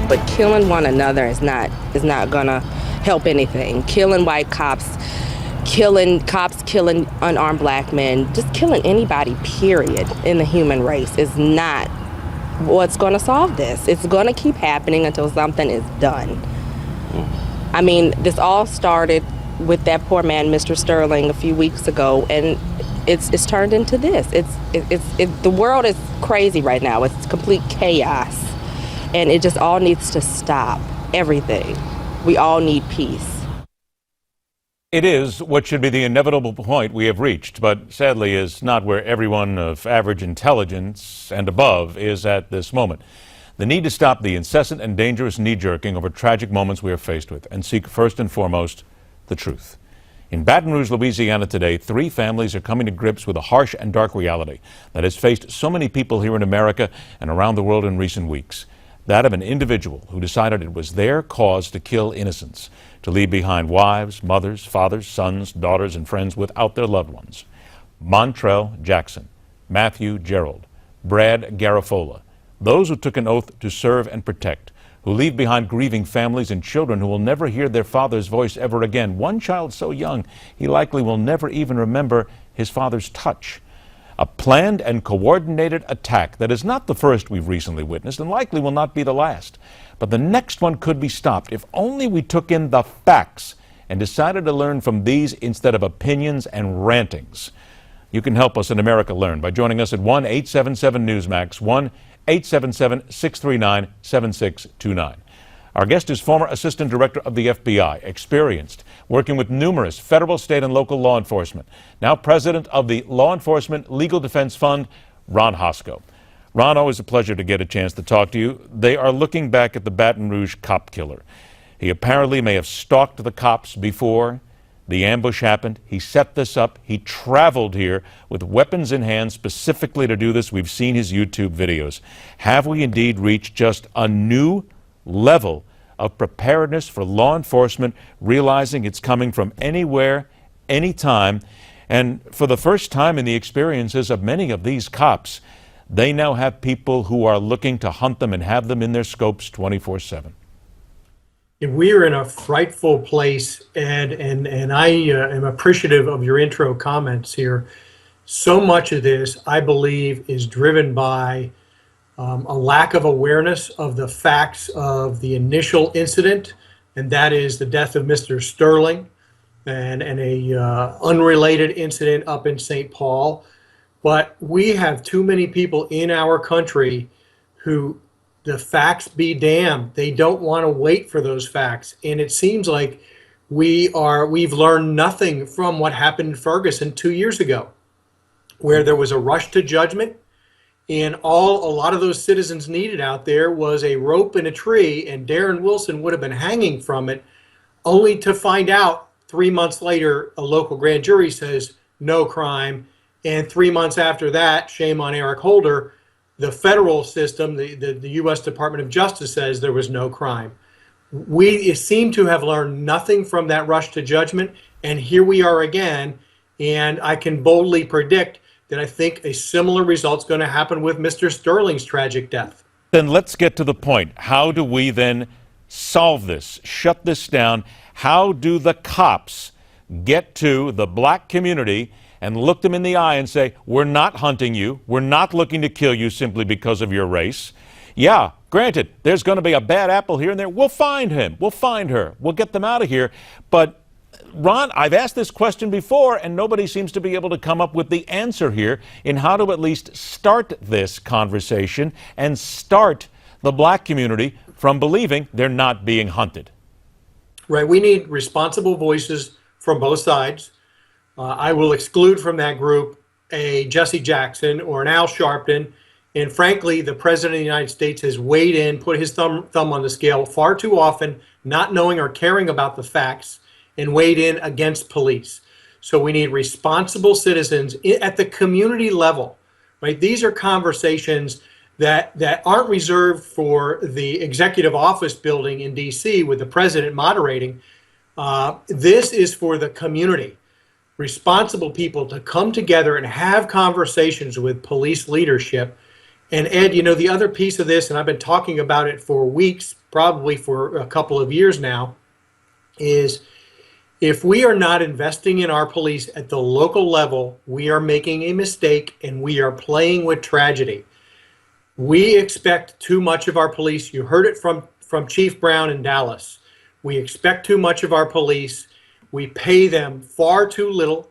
but killing one another is not gonna help anything. Killing white cops, killing unarmed black men, just killing anybody, period, in the human race is not what's gonna solve this. It's gonna keep happening until something is done. I mean, this all started with that poor man, Mr. Sterling, a few weeks ago, and it's turned into this. The world is crazy right now. It's complete chaos, and it just all needs to stop. Everything. We all need peace. It is what should be the inevitable point we have reached, but sadly is not where everyone of average intelligence and above is at this moment. The need to stop the incessant and dangerous knee-jerking over tragic moments we are faced with and seek first and foremost the truth. In Baton Rouge, Louisiana today, 3 families are coming to grips with a harsh and dark reality that has faced so many people here in America and around the world in recent weeks. That of an individual who decided it was their cause to kill innocents, to leave behind wives, mothers, fathers, sons, daughters, and friends without their loved ones. Montrell Jackson, Matthew Gerald, Brad Garofalo, those who took an oath to serve and protect, who leave behind grieving families and children who will never hear their father's voice ever again. One child so young, he likely will never even remember his father's touch. A planned and coordinated attack that is not the first we've recently witnessed and likely will not be the last. But the next one could be stopped if only we took in the facts and decided to learn from these instead of opinions and rantings. You can help us in America Learn by joining us at 1-877-NEWSMAX, 1-877-639-7629. Our guest is former Assistant Director of the FBI, experienced, working with numerous federal, state, and local law enforcement. Now President of the Law Enforcement Legal Defense Fund, Ron Hosko. Ron, always a pleasure to get a chance to talk to you. They are looking back at the Baton Rouge cop killer. He apparently may have stalked the cops before the ambush happened. He set this up. He traveled here with weapons in hand specifically to do this. We've seen his YouTube videos. Have we indeed reached just a new level of preparedness for law enforcement, realizing it's coming from anywhere, anytime? And for the first time in the experiences of many of these cops, they now have people who are looking to hunt them and have them in their scopes 24/7. We are in a frightful place, Ed, and I am appreciative of your intro comments here. So much of this, I believe, is driven by a lack of awareness of the facts of the initial incident, and that is the death of Mr. Sterling and a unrelated incident up in St. Paul. But we have too many people in our country who, the facts be damned, they don't want to wait for those facts. And it seems like we've learned nothing from what happened in Ferguson 2 years ago, where there was a rush to judgment, and a lot of those citizens needed out there was a rope and a tree, and Darren Wilson would have been hanging from it, only to find out 3 months later a local grand jury says no crime, and 3 months after that, shame on Eric Holder, the federal system, the U.S. Department of Justice says there was no crime. We seem to have learned nothing from that rush to judgment, and here we are again, and I can boldly predict that I think a similar result's going to happen with Mr. Sterling's tragic death. Then let's get to the point. How do we then solve this, shut this down? How do the cops get to the black community and look them in the eye and say, we're not hunting you, we're not looking to kill you simply because of your race? Yeah, granted, there's going to be a bad apple here and there. We'll find him, we'll find her, we'll get them out of here. But Ron, I've asked this question before, and nobody seems to be able to come up with the answer here in how to at least start this conversation and start the black community from believing they're not being hunted. Right, we need responsible voices from both sides. I will exclude from that group a Jesse Jackson or an Al Sharpton. And frankly, the President of the United States has weighed in, put his thumb on the scale far too often, not knowing or caring about the facts, and weighed in against police. So we need responsible citizens at the community level, right? These are conversations that aren't reserved for the executive office building in DC with the president moderating. This is for the community. Responsible people to come together and have conversations with police leadership And Ed, the other piece of this, and I've been talking about it for weeks, probably for a couple of years now, is if we are not investing in our police at the local level, we are making a mistake and we are playing with tragedy. We expect too much of our police. You heard it from Chief Brown in Dallas. We expect too much of our police. We pay them far too little.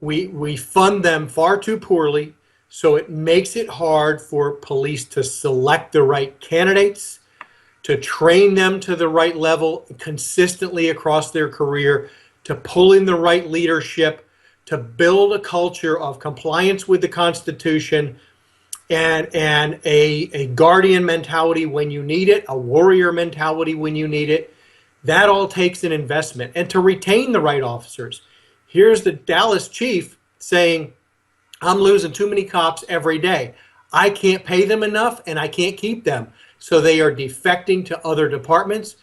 We fund them far too poorly. So it makes it hard for police to select the right candidates, to train them to the right level consistently across their career, to pull in the right leadership, to build a culture of compliance with the Constitution and a guardian mentality when you need it, a warrior mentality when you need it. That all takes an investment. And to retain the right officers. Here's the Dallas chief saying, I'm losing too many cops every day. I can't pay them enough and I can't keep them. So they are defecting to other departments.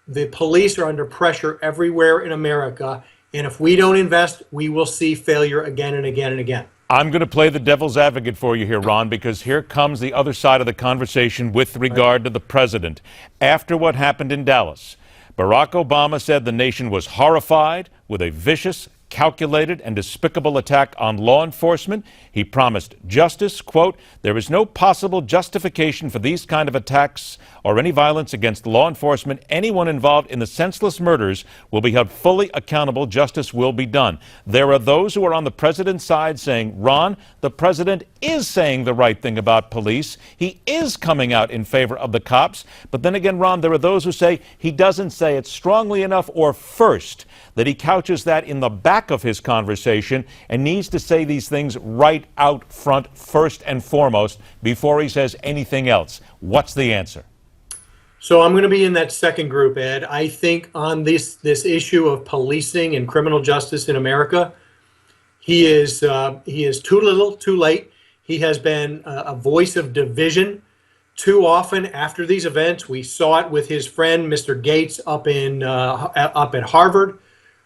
The police are under pressure everywhere in America. And if we don't invest, we will see failure again and again and again. I'm going to play the devil's advocate for you here, Ron, because here comes the other side of the conversation with regard to the president. After what happened in Dallas, Barack Obama said the nation was horrified with a vicious, calculated and despicable attack on law enforcement. He promised justice. Quote, there is no possible justification for these kind of attacks or any violence against law enforcement. Anyone involved in the senseless murders will be held fully accountable. Justice will be done. There are those who are on the president's side saying, Ron, the president is saying the right thing about police. He is coming out in favor of the cops. But then again, Ron, there are those who say he doesn't say it strongly enough or first, that he couches that in the back of his conversation and needs to say these things right out front, first and foremost, before he says anything else. What's the answer? So I'm going to be in that second group, Ed. I think on this issue of policing and criminal justice in America, he is too little, too late. He has been a voice of division too often after these events. We saw it with his friend, Mr. Gates, up at Harvard,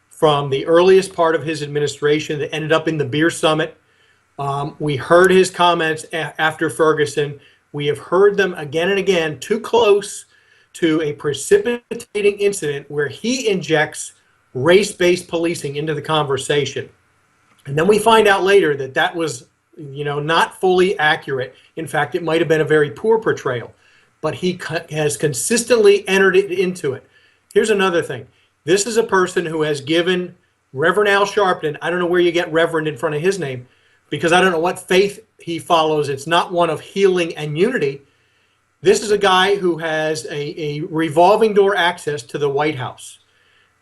from the earliest part of his administration that ended up in the beer summit. We heard his comments after Ferguson. We have heard them again and again, too close to a precipitating incident where he injects race-based policing into the conversation. And then we find out later that that was, not fully accurate. In fact, it might have been a very poor portrayal, but he has consistently entered it into it. Here's another thing. This is a person who has given Reverend Al Sharpton, I don't know where you get Reverend in front of his name, because I don't know what faith he follows. It's not one of healing and unity. This is a guy who has a revolving door access to the White House.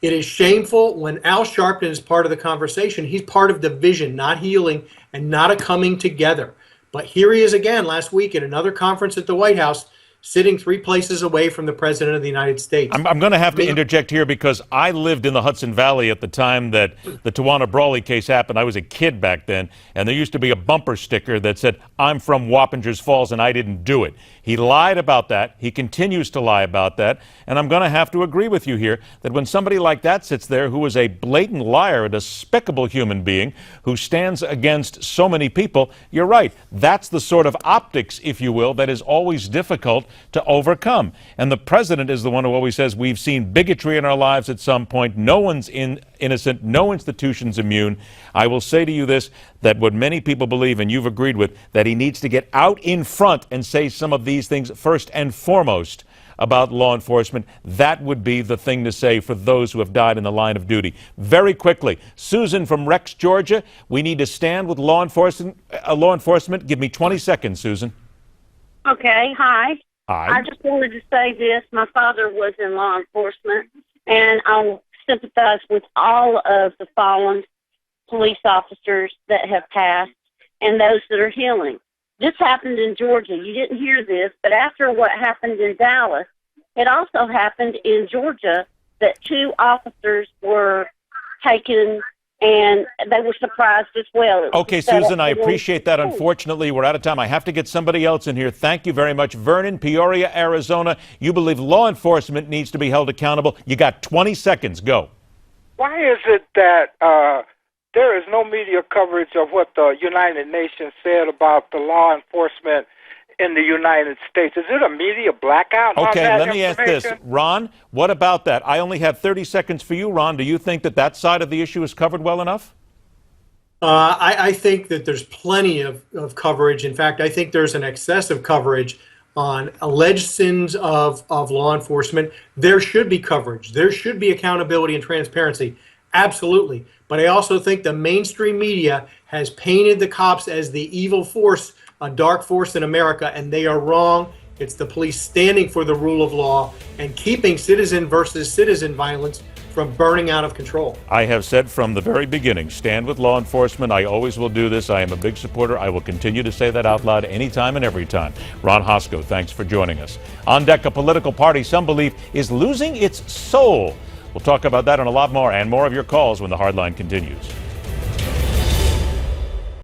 It is shameful when Al Sharpton is part of the conversation. He's part of division, not healing, and not a coming together. But here he is again last week at another conference at the White House, sitting 3 places away from the President of the United States. I'm going to have to interject here because I lived in the Hudson Valley at the time that the Tawana Brawley case happened. I was a kid back then, and there used to be a bumper sticker that said, I'm from Wappingers Falls and I didn't do it. He lied about that. He continues to lie about that. And I'm going to have to agree with you here that when somebody like that sits there who is a blatant liar, a despicable human being who stands against so many people, you're right. That's the sort of optics, if you will, that is always difficult to overcome. And the president is the one who always says we've seen bigotry in our lives at some point. No one's innocent. No institution's immune. I will say to you this, that what many people believe, and you've agreed with, that he needs to get out in front and say some of these things first and foremost about law enforcement. That would be the thing to say for those who have died in the line of duty. Very quickly, Susan from Rex, Georgia. We need to stand with law enforcement. Give me 20 seconds, Susan. Okay, hi. Hi. I just wanted to say this. My father was in law enforcement, and I sympathize with all of the fallen police officers that have passed and those that are healing. This happened in Georgia. You didn't hear this, but after what happened in Dallas, it also happened in Georgia that 2 officers were taken and they were surprised as well. Okay, Susan, I appreciate that. Unfortunately, we're out of time. I have to get somebody else in here. Thank you very much. Vernon, Peoria, Arizona, you believe law enforcement needs to be held accountable. You got 20 seconds. Go. Why is it that there is no media coverage of what the United Nations said about the law enforcement in the United States? Is it a media blackout on Okay, that let me ask this. information? Ron, what about that? I only have 30 seconds for you, Ron. Do you think that that side of the issue is covered well enough? I think that there's plenty of coverage. In fact, I think there's an excessive coverage on alleged sins of law enforcement. There should be coverage. There should be accountability and transparency. Absolutely. But I also think the mainstream media has painted the cops as the evil force, a dark force in America, and they are wrong. It's the police standing for the rule of law and keeping citizen versus citizen violence from burning out of control. I have said from the very beginning, stand with law enforcement. I always will do this. I am a big supporter. I will continue to say that out loud anytime and every time. Ron Hosko, thanks for joining us. On deck, a political party some believe is losing its soul. We'll talk about that and a lot more, and more of your calls when the Hardline continues.